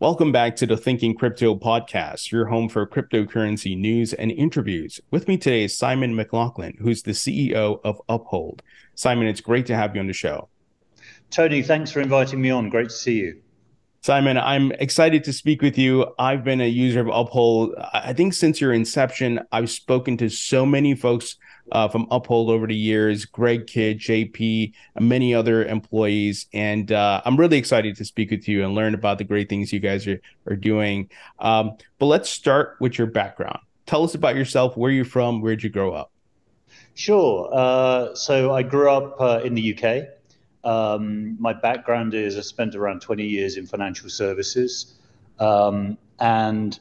Welcome back to the Thinking Crypto podcast, your home for cryptocurrency news and interviews. With me today is Simon McLoughlin, who's the CEO of Uphold. Simon, it's great to have you on the show. Tony, thanks for inviting me on. Great to see you. Simon, I'm excited to speak with you. I've been a user of Uphold. I think since your inception, I've spoken to so many folks from Uphold over the years, Greg Kidd, JP, and many other employees. And I'm really excited to speak with you and learn about the great things you guys are doing. But let's start with your background. Tell us about yourself. Where you're from? Where'd you grow up? Sure. So I grew up in the UK. My background is I spent around 20 years in financial services. And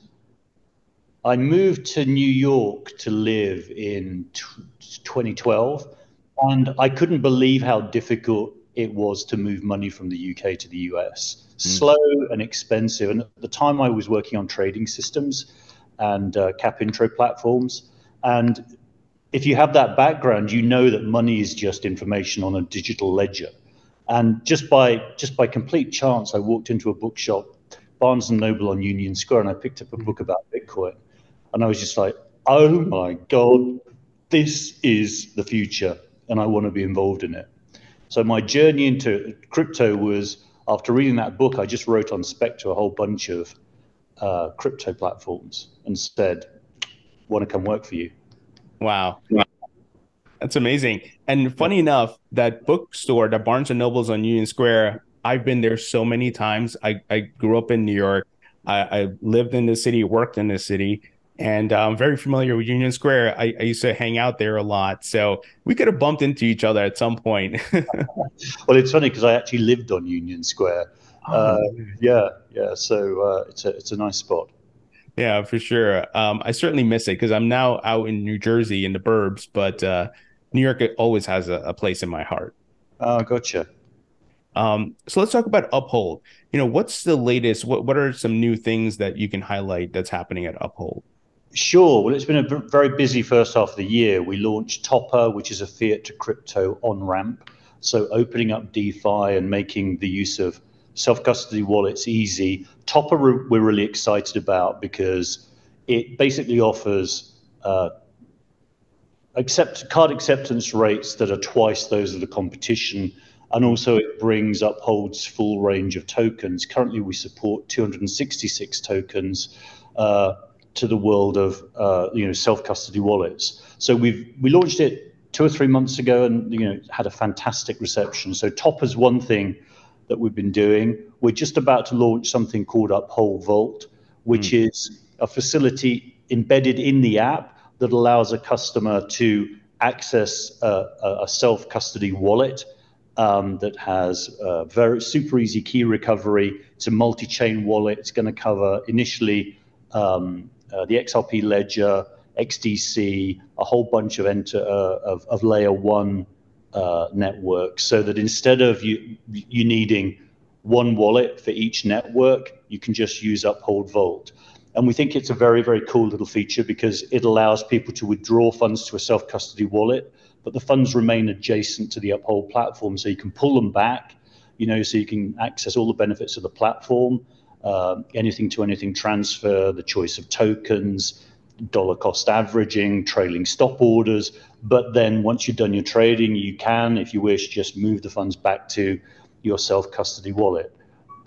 I moved to New York to live in 2012. And I couldn't believe how difficult it was to move money from the UK to the US. Slow and expensive. And at the time, I was working on trading systems and cap intro platforms. And if you have that background, you know that money is just information on a digital ledger. And just by complete chance, I walked into a bookshop, Barnes and Noble on Union Square, and I picked up a book about Bitcoin. And I was just like, oh my God, this is the future, and I want to be involved in it. So my journey into crypto was, after reading that book, I just wrote on spec to a whole bunch of crypto platforms and said, want to come work for you. Wow. That's amazing. And funny enough, that bookstore, the Barnes and Nobles on Union Square, I've been there so many times. I grew up in New York. I lived in the city, worked in the city, and I'm very familiar with Union Square. I used to hang out there a lot. So we could have bumped into each other at some point. Well, it's funny because I actually lived on Union Square. Oh, Yeah. So it's a nice spot. yeah, for sure. I certainly miss it because I'm now out in New Jersey in the burbs, but New York always has a place in my heart. Oh, gotcha. So let's talk about Uphold. What's the latest? What are some new things that you can highlight that's happening at Uphold? Sure. Well, it's been a very busy first half of the year. We launched Topper, which is a fiat to crypto on ramp. So opening up DeFi and making the use of self-custody wallets easy. Topper we're really excited about because it basically offers card acceptance rates that are twice those of the competition. And also it brings Uphold's full range of tokens. Currently we support 266 tokens to the world of self-custody wallets. So we launched it 2 or 3 months ago and had a fantastic reception. So Topper's one thing that we've been doing. We're just about to launch something called Uphold Vault, which is a facility embedded in the app that allows a customer to access a self-custody wallet that has very super easy key recovery. It's a multi-chain wallet. It's going to cover initially the XRP ledger, XDC, a whole bunch of layer one networks, so that instead of you needing one wallet for each network, you can just use Uphold Vault. And we think it's a very, very cool little feature because it allows people to withdraw funds to a self-custody wallet, but the funds remain adjacent to the Uphold platform, so you can pull them back, so you can access all the benefits of the platform, anything to anything transfer, the choice of tokens, dollar cost averaging, trailing stop orders. But then once you've done your trading, you can, if you wish, just move the funds back to your self-custody wallet.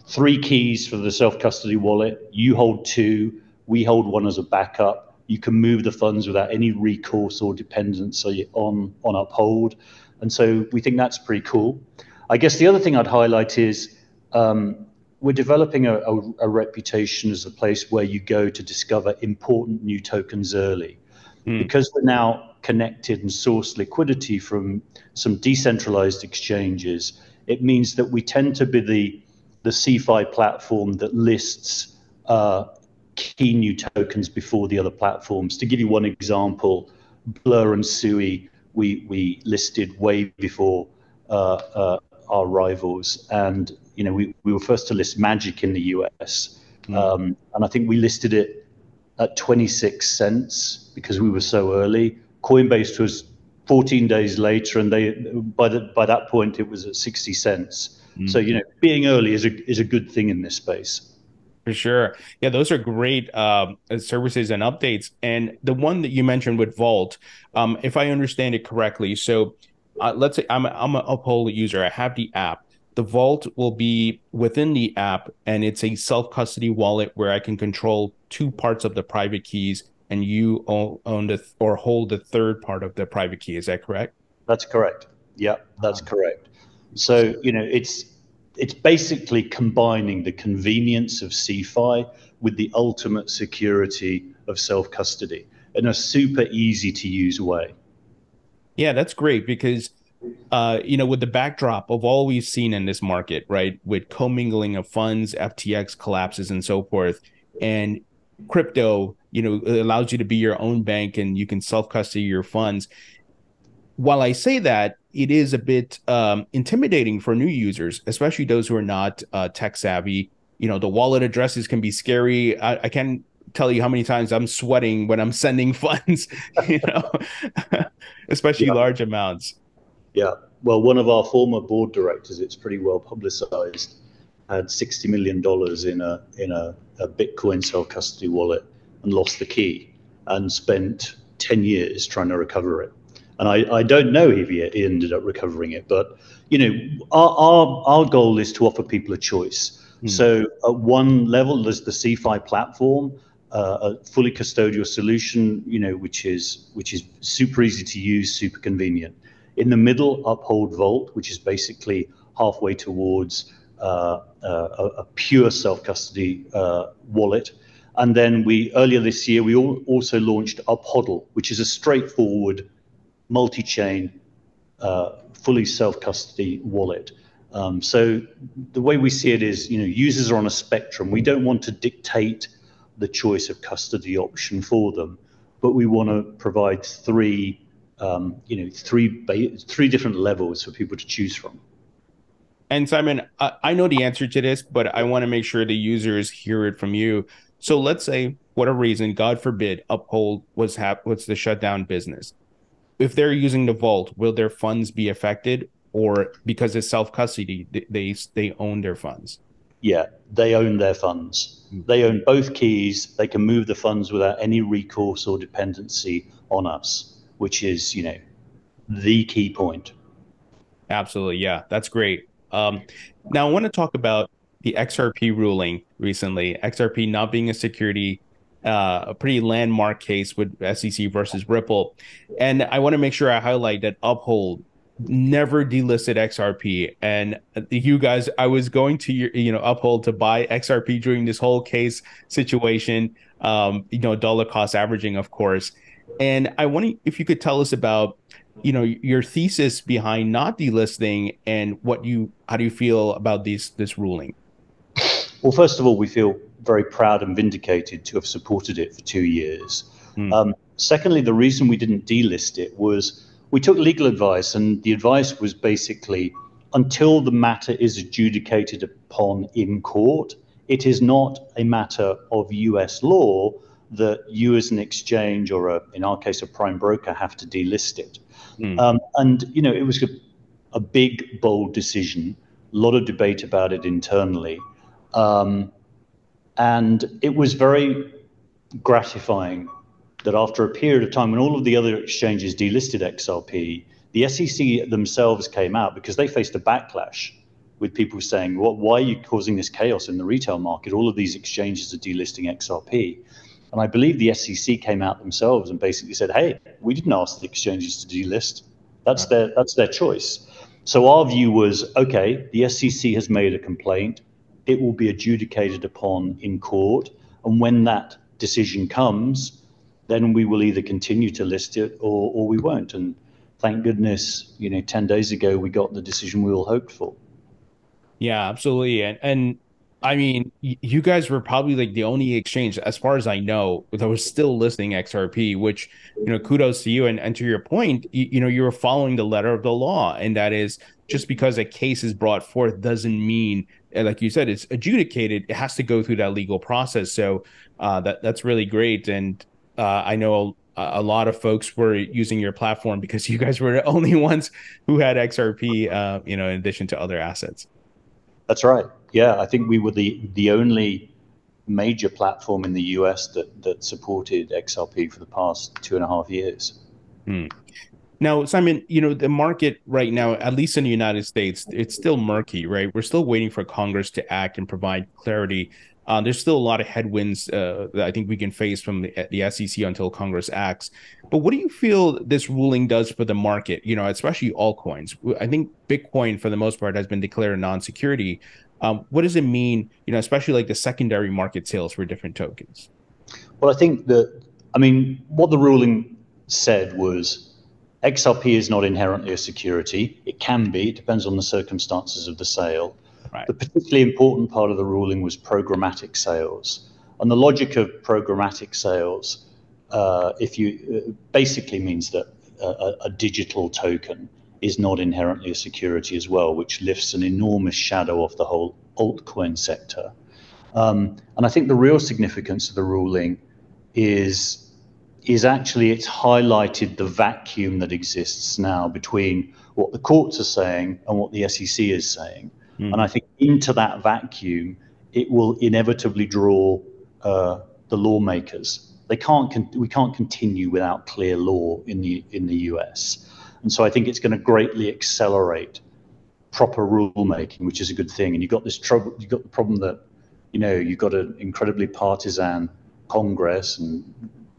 3 keys for the self-custody wallet. You hold 2, we hold 1 as a backup. You can move the funds without any recourse or dependency on Uphold. And so we think that's pretty cool. I guess the other thing I'd highlight is we're developing a reputation as a place where you go to discover important new tokens early. Because we're now connected and source liquidity from some decentralized exchanges, it means that we tend to be the CeFi platform that lists key new tokens before the other platforms. To give you one example, Blur and Sui, we listed way before our rivals, and we were first to list Magic in the US, and I think we listed it at 26 cents because we were so early. Coinbase was 14 days later, and by that point it was at 60 cents. So being early is a good thing in this space. For sure. Yeah, those are great services and updates. And the one that you mentioned with Vault, if I understand it correctly, so let's say I'm an Uphold user. I have the app. The Vault will be within the app, and it's a self-custody wallet where I can control two parts of the private keys, and you own the or hold the third part of the private key. Is that correct? That's correct. Yeah, that's correct. So, it's basically combining the convenience of CeFi with the ultimate security of self-custody in a super easy to use way. Yeah, that's great because with the backdrop of all we've seen in this market, right, with commingling of funds, FTX collapses, and so forth, and crypto, it allows you to be your own bank and you can self custody your funds. While I say that, it is a bit intimidating for new users, especially those who are not tech savvy. The wallet addresses can be scary. I can't tell you how many times I'm sweating when I'm sending funds, you know, especially Yeah, large amounts. yeah. Well, one of our former board directors, it's pretty well publicized, had $60 million in a Bitcoin self-custody wallet and lost the key and spent 10 years trying to recover it. And I don't know if he ended up recovering it, but our goal is to offer people a choice. Hmm. So at one level, there's the CeFi platform, a fully custodial solution, which is super easy to use, super convenient. In the middle, Uphold Vault, which is basically halfway towards a pure self-custody wallet. And then earlier this year, we also launched Uphold, which is a straightforward multi-chain, fully self-custody wallet. So the way we see it is, users are on a spectrum. We don't want to dictate the choice of custody option for them, but we want to provide three different levels for people to choose from. And Simon, I know the answer to this, but I want to make sure the users hear it from you. So let's say, whatever reason, God forbid, Uphold was the shutdown business. If they're using the vault, will their funds be affected, or because it's self custody, they own their funds? Yeah, they own their funds. They own both keys. They can move the funds without any recourse or dependency on us, which is, the key point. Absolutely, yeah, that's great. Now I want to talk about the XRP ruling recently. XRP not being a security, a pretty landmark case with SEC versus Ripple, and I want to make sure I highlight that Uphold never delisted XRP. And you guys, I was going to Uphold to buy XRP during this whole case situation. Dollar cost averaging, of course. And I wonder if you could tell us about your thesis behind not delisting and how do you feel about this ruling? Well, first of all, we feel very proud and vindicated to have supported it for 2 years. Hmm. Secondly, the reason we didn't delist it was we took legal advice, and the advice was basically until the matter is adjudicated upon in court, it is not a matter of US law that you as an exchange or, in our case, a prime broker have to delist it. Hmm. And, it was a big, bold decision, a lot of debate about it internally. And it was very gratifying that after a period of time when all of the other exchanges delisted XRP, the SEC themselves came out because they faced a backlash with people saying, why are you causing this chaos in the retail market? All of these exchanges are delisting XRP. And I believe the SEC came out themselves and basically said, hey, we didn't ask the exchanges to delist. That's their choice. So our view was, okay, the SEC has made a complaint. It will be adjudicated upon in court. And when that decision comes, then we will either continue to list it or we won't. And thank goodness, 10 days ago, we got the decision we all hoped for. Yeah, absolutely. And I mean, you guys were probably like the only exchange, as far as I know, that was still listing XRP, which, kudos to you. And to your point, you were following the letter of the law. And that is just because a case is brought forth doesn't mean, like you said, it's adjudicated. It has to go through that legal process. So that's really great. And I know a lot of folks were using your platform because you guys were the only ones who had XRP, in addition to other assets. That's right. Yeah, I think we were the only major platform in the US that supported XRP for the past 2.5 years. Hmm. Now, Simon, the market right now, at least in the United States, it's still murky, right? We're still waiting for Congress to act and provide clarity. There's still a lot of headwinds that I think we can face from the SEC until Congress acts. But what do you feel this ruling does for the market, especially altcoins? I think Bitcoin, for the most part, has been declared a non-security. What does it mean, especially like the secondary market sales for different tokens? Well, what the ruling said was XRP is not inherently a security. It can be, it depends on the circumstances of the sale. Right. The particularly important part of the ruling was programmatic sales. And the logic of programmatic sales, basically means that a digital token is not inherently a security as well, which lifts an enormous shadow off the whole altcoin sector. And I think the real significance of the ruling is actually it's highlighted the vacuum that exists now between what the courts are saying and what the SEC is saying. And I think into that vacuum, it will inevitably draw the lawmakers. We can't continue without clear law in the US. And so I think it's going to greatly accelerate proper rulemaking, which is a good thing. And you've got the problem that, you've got an incredibly partisan Congress, and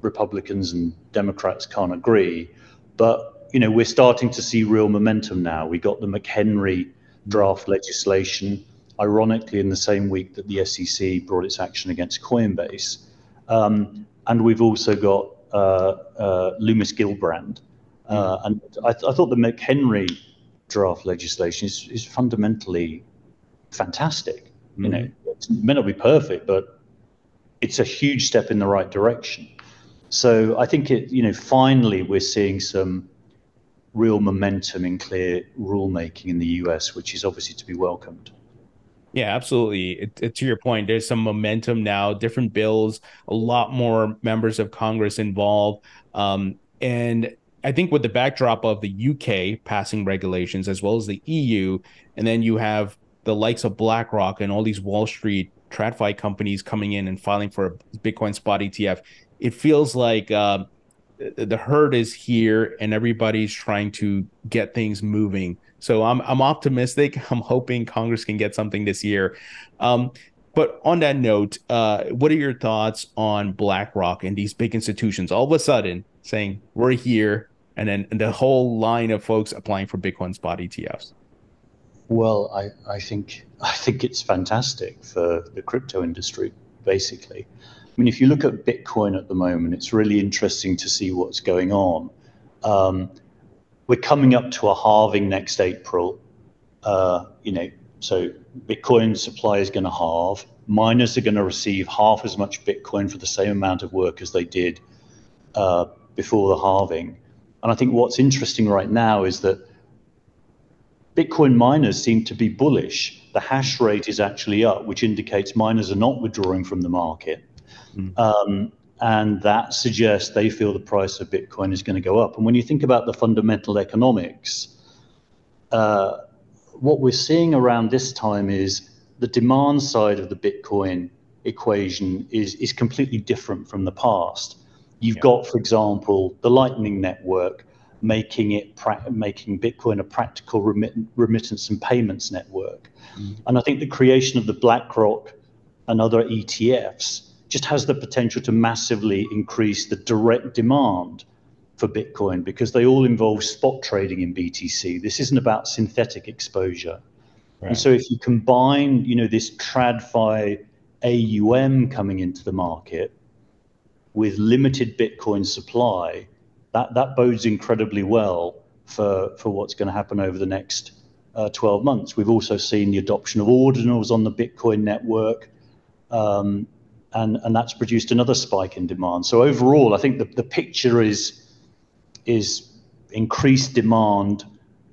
Republicans and Democrats can't agree. But, we're starting to see real momentum now. We got the McHenry draft legislation, ironically, in the same week that the SEC brought its action against Coinbase. And we've also got Loomis Gillibrand. And I thought the McHenry draft legislation is fundamentally fantastic. It may not be perfect, but it's a huge step in the right direction. So I think finally we're seeing some real momentum in clear rulemaking in the US, which is obviously to be welcomed. Yeah, absolutely. To your point, there's some momentum now, different bills, a lot more members of Congress involved. And I think with the backdrop of the UK passing regulations as well as the EU, and then you have the likes of BlackRock and all these Wall Street TradFi companies coming in and filing for a Bitcoin spot ETF, it feels like the herd is here and everybody's trying to get things moving. So I'm optimistic. I'm hoping Congress can get something this year. But on that note, what are your thoughts on BlackRock and these big institutions all of a sudden saying we're here, and then the whole line of folks applying for Bitcoin spot ETFs? Well, I think it's fantastic for the crypto industry, basically. I mean, if you look at Bitcoin at the moment, it's really interesting to see what's going on. We're coming up to a halving next April. So Bitcoin supply is going to halve. Miners are going to receive half as much Bitcoin for the same amount of work as they did before the halving. And I think what's interesting right now is that Bitcoin miners seem to be bullish. The hash rate is actually up, which indicates miners are not withdrawing from the market. And that suggests they feel the price of Bitcoin is going to go up. And when you think about the fundamental economics, what we're seeing around this time is the demand side of the Bitcoin equation is completely different from the past. You've got, for example, the Lightning Network making Bitcoin a practical remittance and payments network. And I think the creation of the BlackRock and other ETFs just has the potential to massively increase the direct demand for Bitcoin, because they all involve spot trading in BTC. This isn't about synthetic exposure. Right. And so if you combine, this TradFi AUM coming into the market with limited Bitcoin supply, that bodes incredibly well for what's going to happen over the next 12 months. We've also seen the adoption of ordinals on the Bitcoin network, and that's produced another spike in demand. So overall, I think the picture is increased demand,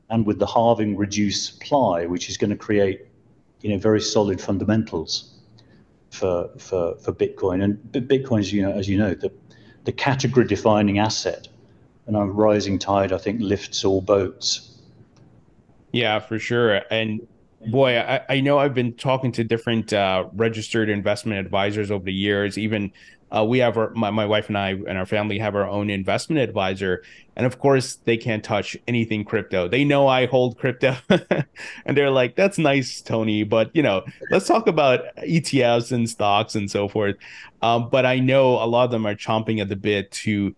and with the halving, reduced supply, which is going to create very solid fundamentals for Bitcoin. And Bitcoin is, as you know, the category defining asset, and a rising tide, I think, lifts all boats. Yeah, for sure. And Boy, I know I've been talking to different registered investment advisors over the years. Even we have my wife and I and our family have our own investment advisor. And of course, they can't touch anything crypto. They know I hold crypto. And they're like, that's nice, Tony. But, let's talk about ETFs and stocks and so forth. But I know a lot of them are chomping at the bit to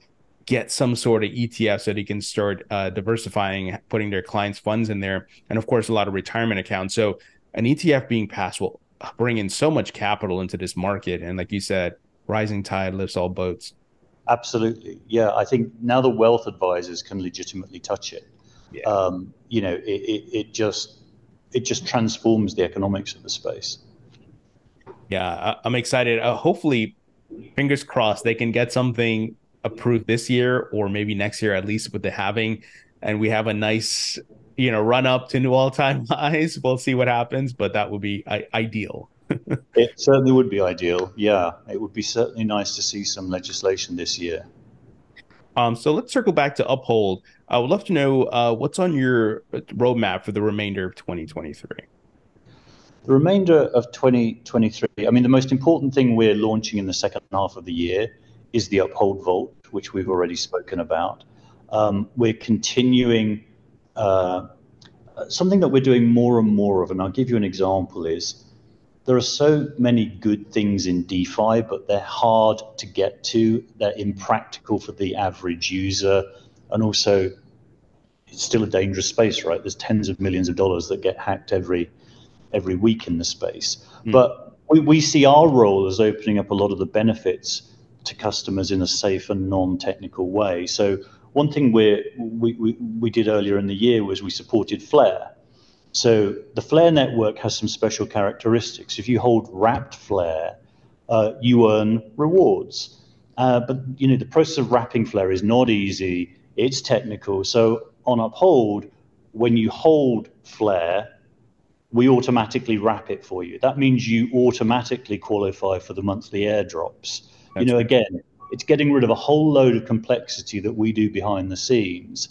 get some sort of ETF so they can start diversifying, putting their clients' funds in there, and of course, a lot of retirement accounts. So an ETF being passed will bring in so much capital into this market, and like you said, rising tide lifts all boats. Absolutely. Yeah, I think now the wealth advisors can legitimately touch it. Yeah, It just transforms the economics of the space. yeah, I'm excited. Hopefully, fingers crossed, they can get something approved this year or maybe next year, at least with the halving, and we have a nice, run up to new all-time highs. We'll see what happens, but that would be ideal. It certainly would be ideal. Yeah, it would be certainly nice to see some legislation this year. So let's circle back to Uphold. I would love to know what's on your roadmap for the remainder of 2023. The remainder of 2023, I mean, the most important thing we're launching in the second half of the year is the Uphold Vault, which we've already spoken about. We're continuing something that we're doing more and more of, and I'll give you an example, is there are so many good things in DeFi, but they're hard to get to. They're impractical for the average user, and also it's still a dangerous space, right? There's tens of millions of dollars that get hacked every week in the space. But we see our role as opening up a lot of the benefits to customers in a safe and non-technical way. So one thing we did earlier in the year was we supported Flare. So the Flare network has some special characteristics. If you hold wrapped Flare, you earn rewards. But the process of wrapping Flare is not easy. It's technical. So on Uphold, when you hold Flare, we automatically wrap it for you. That means you automatically qualify for the monthly airdrops. That's great. Again, it's getting rid of a whole load of complexity that we do behind the scenes,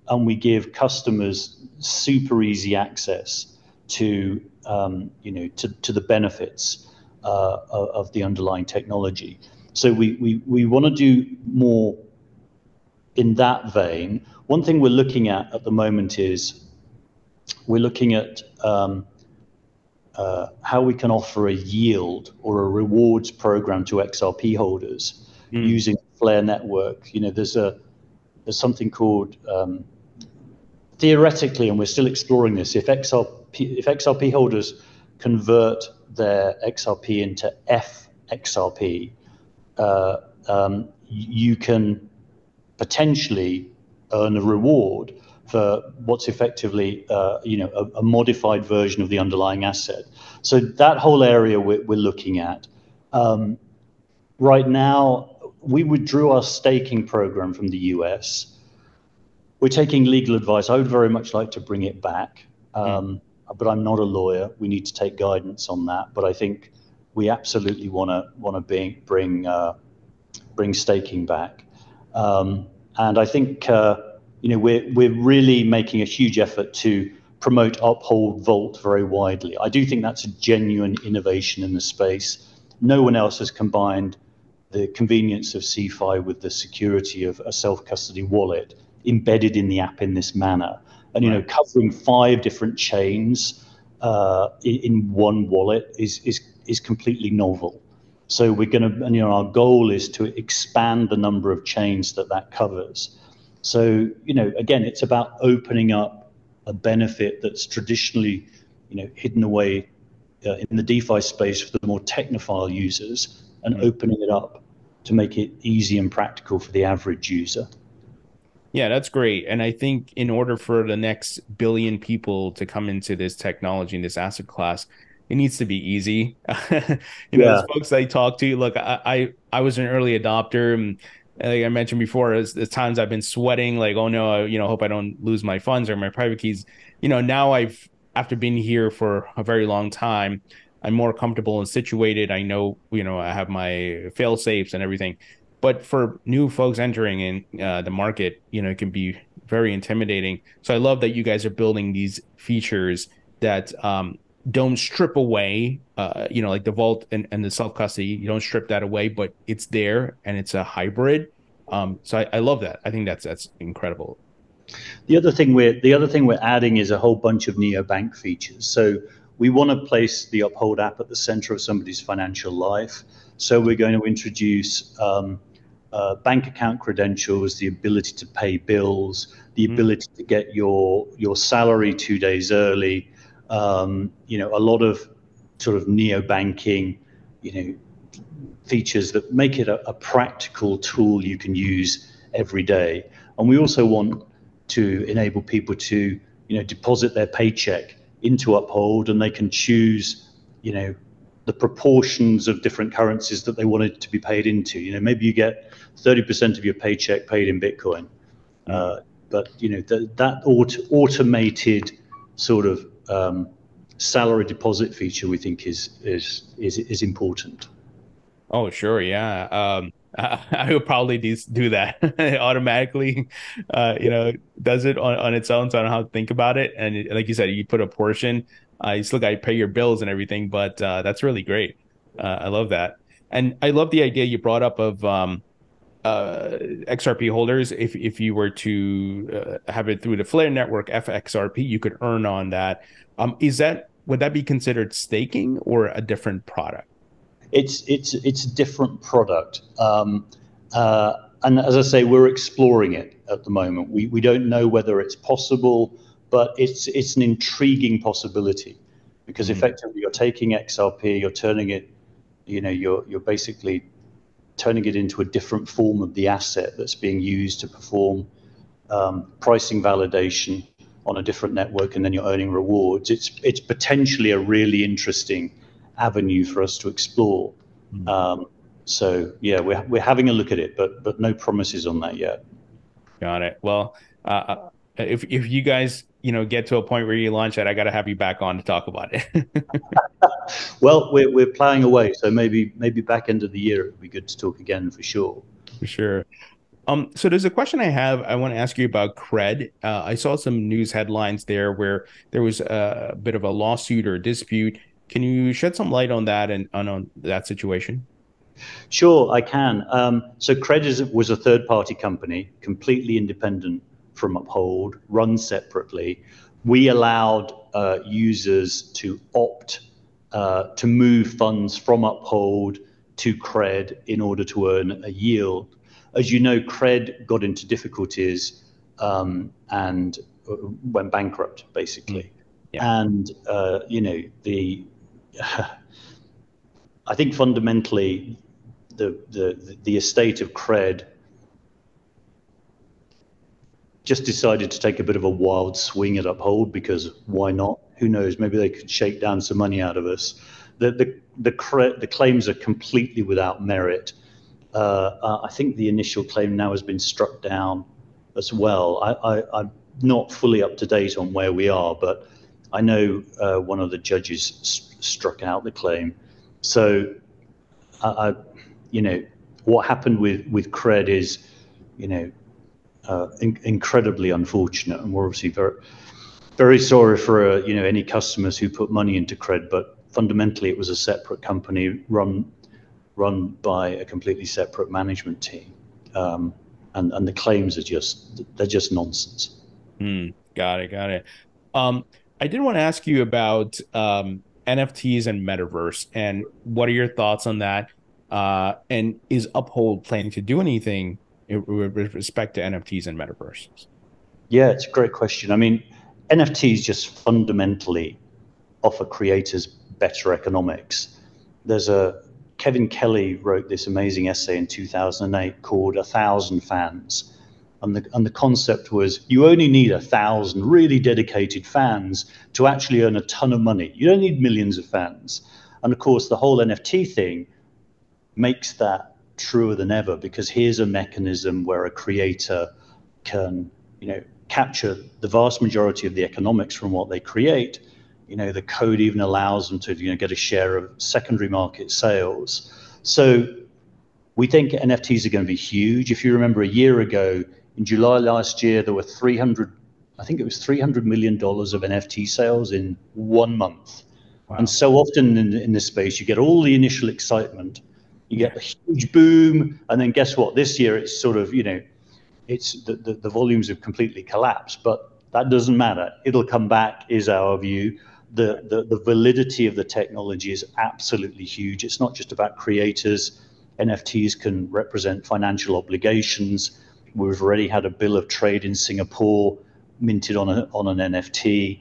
and we give customers super easy access to, to the benefits of the underlying technology. So we want to do more in that vein. One thing we're looking at the moment is we're looking at how we can offer a yield or a rewards program to XRP holders using Flare network. There's something called theoretically, and we're still exploring this. If XRP holders convert their XRP into FXRP, you can potentially earn a reward for what's effectively, a modified version of the underlying asset. So that whole area we're looking at. Right now, we withdrew our staking program from the US. We're taking legal advice. I would very much like to bring it back, but I'm not a lawyer. We need to take guidance on that. But I think we absolutely want to bring staking back, and I think we're really making a huge effort to promote Uphold Vault very widely. I do think that's a genuine innovation in the space. No one else has combined the convenience of CeFi with the security of a self-custody wallet embedded in the app in this manner, and covering 5 different chains in one wallet is completely novel. So we're going to, our goal is to expand the number of chains that covers. So again, it's about opening up a benefit that's traditionally hidden away in the DeFi space for the more technophile users, and opening it up to make it easy and practical for the average user. Yeah, that's great. And I think in order for the next billion people to come into this technology and this asset class, it needs to be easy. Yeah. Those folks I talk to, look, I was an early adopter, and like I mentioned before, as times I've been sweating, like, oh no, hope I don't lose my funds or my private keys. Now after being here for a very long time, I'm more comfortable and situated. I know, I have my fail safes and everything. But for new folks entering in the market, it can be very intimidating. So I love that you guys are building these features that don't strip away, like the vault and the self custody. You don't strip that away, but it's there and it's a hybrid. So I love that. I think that's incredible. The other thing we're adding is a whole bunch of neobank features. So we want to place the Uphold app at the center of somebody's financial life. So we're going to introduce bank account credentials, the ability to pay bills, the ability to get your salary 2 days early. A lot of sort of neobanking, features that make it a practical tool you can use every day. And we also want to enable people to, deposit their paycheck into Uphold, and they can choose, the proportions of different currencies that they want it to be paid into. Maybe you get 30% of your paycheck paid in Bitcoin, but that automated sort of salary deposit feature we think is important. Oh, sure, yeah. I would probably do that automatically. Does it on its own, so I don't have to think about it. And like you said, you put a portion. You still got to pay your bills and everything, but that's really great. I love that, and I love the idea you brought up of XRP holders. If you were to have it through the Flare network, FXRP, you could earn on that. Would that be considered staking or a different product? It's a different product, and as I say, we're exploring it at the moment. We don't know whether it's possible, but it's an intriguing possibility, because effectively you're taking XRP, you're turning it, you're basically turning it into a different form of the asset that's being used to perform pricing validation on a different network, and then you're earning rewards. It's potentially a really interesting avenue for us to explore. So yeah, we're having a look at it, but no promises on that yet. Got it. Well, if you guys get to a point where you launch that, I got to have you back on to talk about it. Well, we're plowing away, so maybe back end of the year it'd be good to talk again for sure. For sure. So there's a question I want to ask you about Cred. I saw some news headlines there where there was a bit of a lawsuit or a dispute. Can you shed some light on that and on that situation? Sure, I can. So Cred was a third-party company, completely independent from Uphold, run separately. We allowed users to opt to move funds from Uphold to Cred in order to earn a yield. As you know, Cred got into difficulties and went bankrupt, basically. Yeah. And I think fundamentally the estate of Cred just decided to take a bit of a wild swing at Uphold, because why not? Who knows? Maybe they could shake down some money out of us. The claims are completely without merit. I think the initial claim now has been struck down as well. I'm not fully up to date on where we are, but I know one of the judges struck out the claim. So, what happened with Cred is, incredibly unfortunate, and we're obviously very, very sorry for any customers who put money into Cred. But fundamentally, it was a separate company run by a completely separate management team, and the claims are just nonsense. Got it. I did want to ask you about NFTs and Metaverse, and what are your thoughts on that? And is Uphold planning to do anything with respect to NFTs and Metaverses? Yeah, it's a great question. I mean, NFTs just fundamentally offer creators better economics. Kevin Kelly wrote this amazing essay in 2008 called 1,000 Fans. And the concept was, you only need 1,000 really dedicated fans to actually earn a ton of money. You don't need millions of fans. And of course, the whole NFT thing makes that truer than ever, because here's a mechanism where a creator can, capture the vast majority of the economics from what they create. The code even allows them to, get a share of secondary market sales. So we think NFTs are going to be huge. If you remember, a year ago, in July last year, there were 300 I think it was $300 million of NFT sales in 1 month. Wow. And so often in this space, you get all the initial excitement, you get the huge boom, and then guess what? This year, it's sort of, it's the volumes have completely collapsed, but that doesn't matter. It'll come back, is our view. The validity of the technology is absolutely huge. It's not just about creators. NFTs can represent financial obligations. We've already had a bill of trade in Singapore minted on an NFT.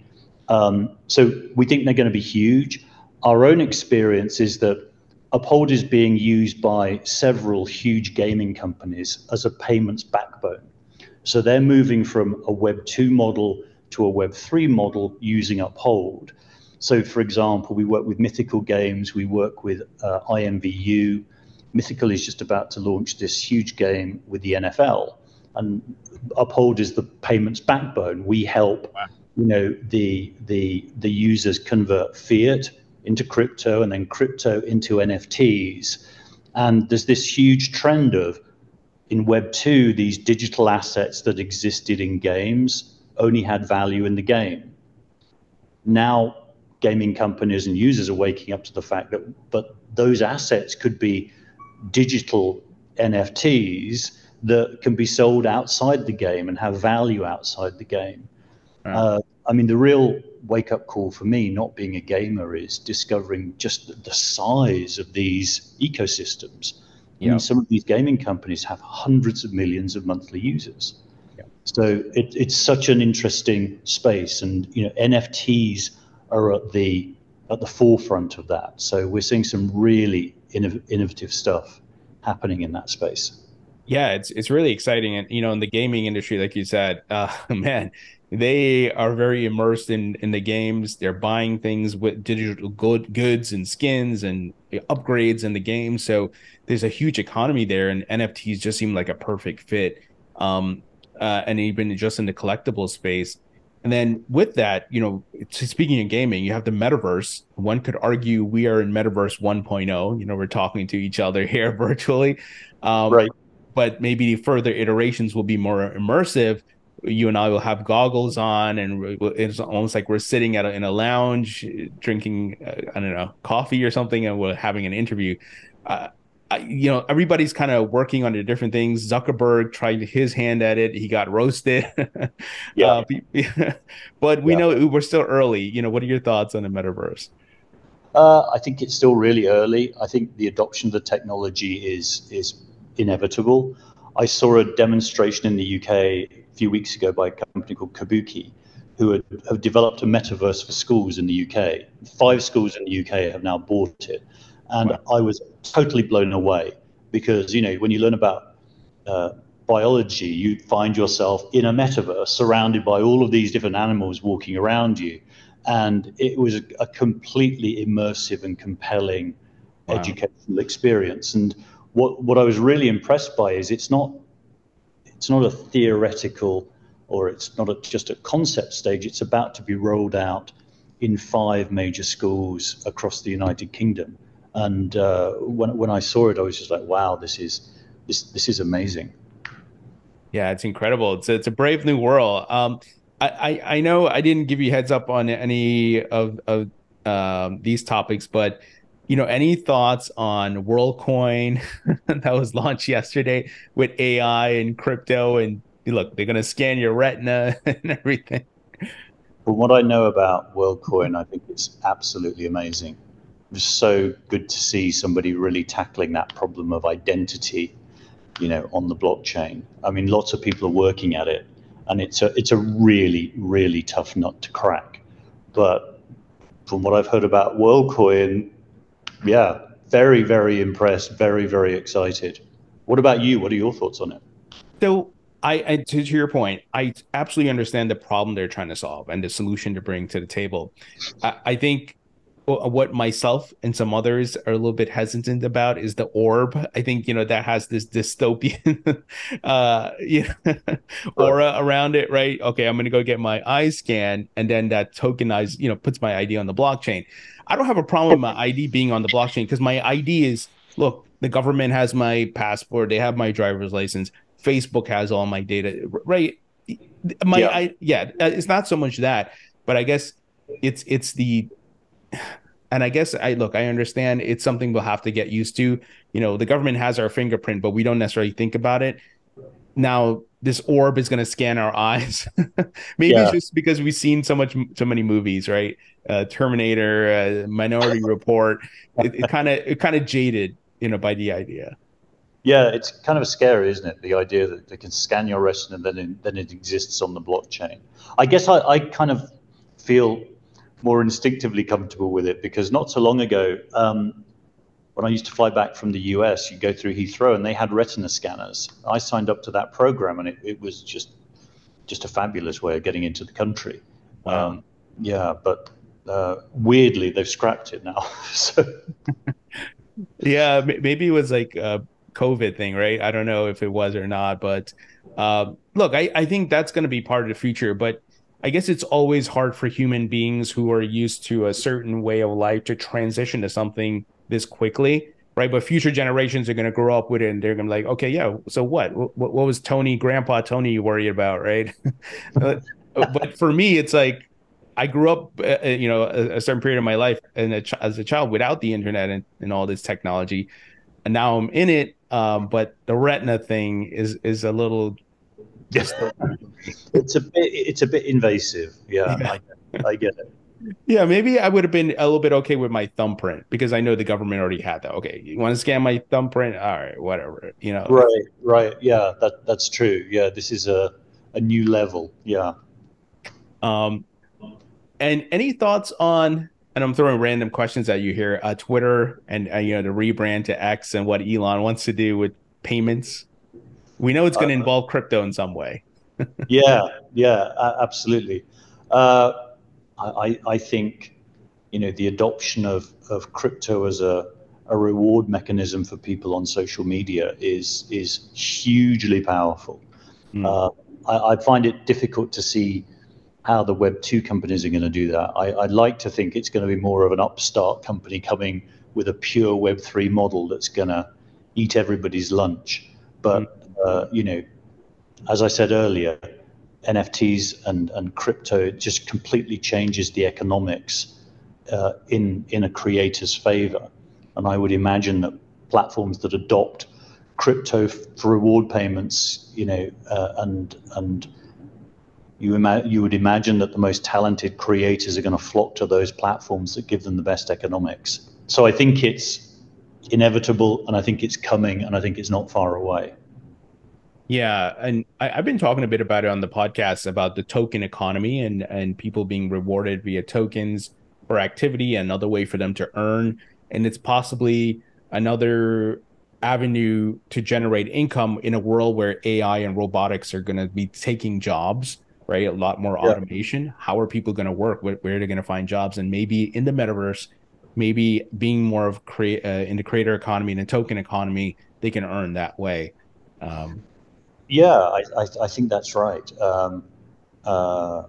So we think they're going to be huge. Our own experience is that Uphold is being used by several huge gaming companies as a payments backbone. So they're moving from a Web 2 model to a Web 3 model using Uphold. So for example, we work with Mythical Games, we work with IMVU. Mythical is just about to launch this huge game with the NFL, and Uphold is the payments backbone. We help, the users convert fiat into crypto and then crypto into NFTs. And there's this huge trend of, in Web 2, these digital assets that existed in games only had value in the game. Now, gaming companies and users are waking up to the fact that, but those assets could be digital NFTs that can be sold outside the game and have value outside the game. I mean, the real wake-up call for me, not being a gamer, is discovering just the size of these ecosystems. I mean, some of these gaming companies have hundreds of millions of monthly users. So it's such an interesting space, and NFTs are at the forefront of that. So we're seeing some really innovative stuff happening in that space. Yeah, it's really exciting. And in the gaming industry, like you said, man, they are very immersed in the games. They're buying things with digital goods and skins and upgrades in the game. So there's a huge economy there, and NFTs just seem like a perfect fit. And even just in the collectible space. And then with that, speaking of gaming, you have the metaverse. One could argue we are in metaverse 1.0. We're talking to each other here virtually. Right. But maybe further iterations will be more immersive. You and I will have goggles on, and it's almost like we're sitting in a lounge drinking, I don't know, coffee or something, and we're having an interview. Everybody's kind of working on the different things. Zuckerberg tried his hand at it. He got roasted. Yeah. But we know we're still early. What are your thoughts on the metaverse? I think it's still really early. I think the adoption of the technology is inevitable. I saw a demonstration in the UK a few weeks ago by a company called Kabuki, who have developed a metaverse for schools in the UK. 5 schools in the UK have now bought it. And I was totally blown away because, when you learn about biology, you find yourself in a metaverse surrounded by all of these different animals walking around you. And it was a completely immersive and compelling educational experience. And what I was really impressed by is it's not a theoretical, or it's not just a concept stage. It's about to be rolled out in 5 major schools across the United Kingdom. And when I saw it, I was just like, wow, this is amazing. Yeah, it's incredible. It's a brave new world. I know I didn't give you heads up on any of these topics, but any thoughts on WorldCoin that was launched yesterday with AI and crypto? And look, they're gonna scan your retina and everything. From what I know about WorldCoin, I think it's absolutely amazing. It was so good to see somebody really tackling that problem of identity, on the blockchain. I mean, lots of people are working at it, and it's a really, really tough nut to crack. But from what I've heard about WorldCoin, yeah, very, very impressed, very, very excited. What about you? What are your thoughts on it? So to your point, I absolutely understand the problem they're trying to solve and the solution to bring to the table. I think what myself and some others are a little bit hesitant about is the orb. I think that has this dystopian aura around it, right? Okay, I'm gonna go get my eye scan, and then that tokenized, puts my ID on the blockchain. I don't have a problem with my ID being on the blockchain because my ID is, look, the government has my passport, they have my driver's license, Facebook has all my data, right? Yeah, it's not so much that, but I guess it's the and I guess I understand it's something we'll have to get used to. The government has our fingerprint, but we don't necessarily think about it. Now this orb is going to scan our eyes. Maybe it's yeah. just because we've seen so many movies, right? Terminator, Minority Report. It kind of jaded, by the idea. Yeah, it's kind of scary, isn't it? The idea that they can scan your retina and then it exists on the blockchain. I guess I kind of feel more instinctively comfortable with it because not so long ago, when I used to fly back from the US, you go through Heathrow and they had retina scanners. I signed up to that program and it was just a fabulous way of getting into the country. Wow. Yeah, but weirdly, they've scrapped it now. So Yeah, maybe it was like a COVID thing, right? I don't know if it was or not, but look, I think that's going to be part of the future. But I guess it's always hard for human beings who are used to a certain way of life to transition to something this quickly, right? But future generations are going to grow up with it, and they're going to be like, okay, yeah, so what? What was Grandpa Tony worried about, right? But for me, it's like I grew up, a certain period of my life and as a child without the internet and all this technology, and now I'm in it. But the retina thing is a little disturbing for me. it's a bit invasive. Yeah, Yeah, I get it. yeah. Maybe I would have been a little bit okay with my thumbprint because I know the government already had that. Okay, you want to scan my thumbprint? All right, whatever. Right, right. Yeah, that's true. Yeah, this is a new level. Yeah. Um, And any thoughts on, and I'm throwing random questions at you here, Twitter and the rebrand to X and what Elon wants to do with payments? We know it's going to involve crypto in some way. Yeah, yeah, absolutely. Uh, I think the adoption of crypto as a reward mechanism for people on social media is hugely powerful. Mm, Uh, I find it difficult to see how the Web 2 companies are going to do that. I'd like to think it's going to be more of an upstart company coming with a pure Web 3 model that's going to eat everybody's lunch. mm. But as I said earlier, NFTs and crypto, it just completely changes the economics in a creator's favor. And I would imagine that platforms that adopt crypto for reward payments, and you would imagine that the most talented creators are going to flock to those platforms that give them the best economics. So I think it's inevitable, and I think it's coming, and I think it's not far away. Yeah, and I've been talking a bit about it on the podcast about the token economy and people being rewarded via tokens for activity, another way for them to earn, and it's possibly another avenue to generate income in a world where AI and robotics are going to be taking jobs, right? A lot more Yeah. automation. How are people going to work? Where are they going to find jobs? And maybe in the metaverse, maybe being more of create in the creator economy and the token economy, they can earn that way. Um, Yeah, I think that's right. Uh,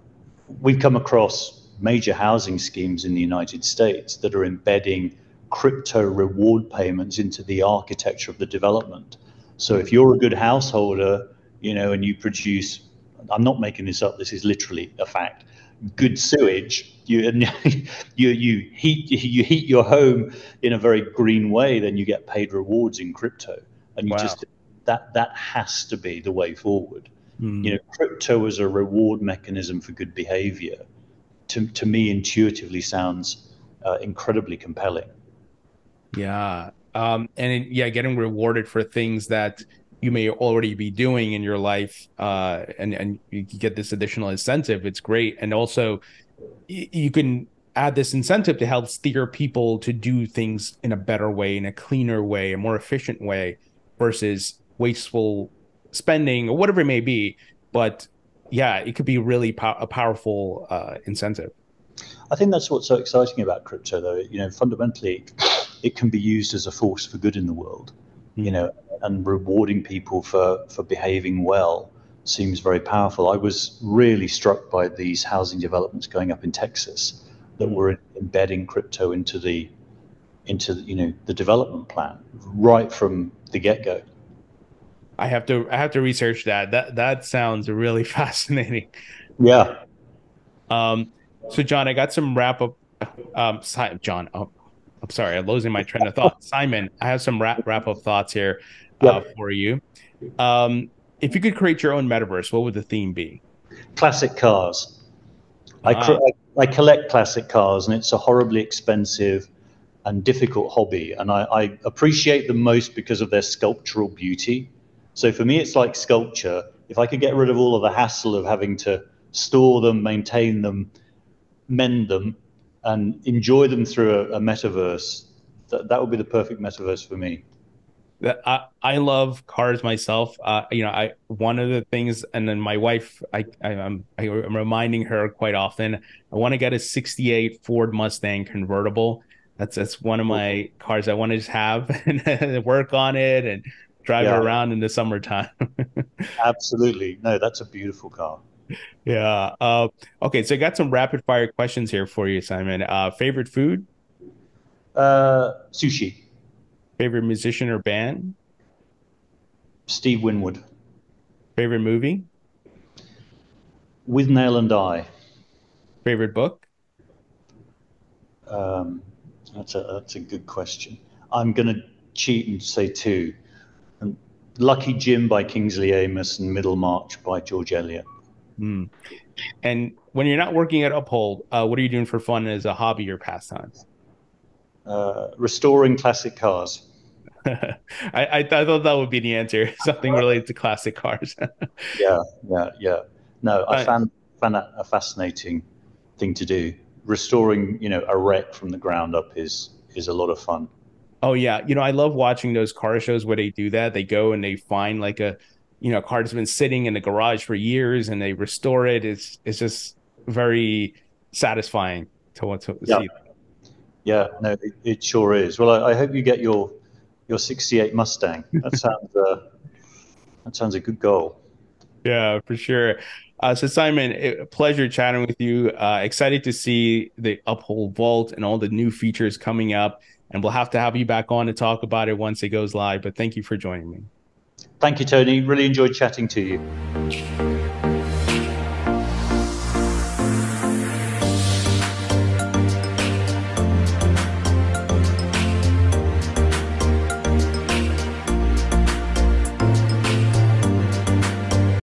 we've come across major housing schemes in the United States that are embedding crypto reward payments into the architecture of the development. So if you're a good householder, and you produce, I'm not making this up, this is literally a fact, good sewage, you heat your home in a very green way, then you get paid rewards in crypto, and wow. that has to be the way forward. Mm, Crypto as a reward mechanism for good behavior, to me intuitively sounds incredibly compelling. yeah. Yeah, getting rewarded for things that you may already be doing in your life, and you get this additional incentive. It's great. And also you can add this incentive to help steer people to do things in a better way, in a cleaner way, a more efficient way versus wasteful spending or whatever it may be. But yeah, it could be really a powerful incentive. I think that's what's so exciting about crypto, though. Fundamentally, it can be used as a force for good in the world. You Mm, know, and rewarding people for behaving well seems very powerful. I was really struck by these housing developments going up in Texas that mm. were embedding crypto into the development plan right from the get go. I have to research that. That sounds really fascinating. Yeah, Um, so John, I got some wrap up. John, oh, I'm sorry, I'm losing my train of thought. Simon, I have some wrap up thoughts here yep. for you. If you could create your own metaverse, what would the theme be? Classic cars. I, cr- Ah, I collect classic cars, and it's a horribly expensive and difficult hobby. And I appreciate them most because of their sculptural beauty. So for me, it's like sculpture. If I could get rid of all of the hassle of having to store them, maintain them, mend them, and enjoy them through a metaverse, that would be the perfect metaverse for me. I love cars myself. You know, I one of the things, and then my wife, I'm reminding her quite often. I want to get a '68 Ford Mustang convertible. That's one of my cars I want to just have and work on it and drive it Yeah, around in the summertime. absolutely. No, that's a beautiful car. Yeah. Okay, so I got some rapid fire questions here for you, Simon. Favorite food, Sushi, favorite musician or band, Steve Winwood, favorite movie, with Nail and I. favorite book. Um, that's a good question. I'm going to cheat and say two. And Lucky Jim by Kingsley Amis and Middlemarch by George Eliot. Hmm. And when you're not working at Uphold, what are you doing for fun as a hobby or pastime? Restoring classic cars. I thought that would be the answer, something related to classic cars. Yeah, yeah, yeah. No, I Uh, found that a fascinating thing to do. Restoring, a wreck from the ground up is a lot of fun. oh yeah, you know I love watching those car shows where they do that. They go and they find like a, car that's been sitting in the garage for years and they restore it. It's just very satisfying to want to Yeah, see. yeah. No, it sure is. Well, I hope you get your '68 Mustang. That sounds a good goal. Yeah, for sure. So Simon, pleasure chatting with you. Excited to see the Uphold Vault and all the new features coming up. And we'll have to have you back on to talk about it once it goes live. But thank you for joining me. Thank you, Tony. Really enjoyed chatting to you.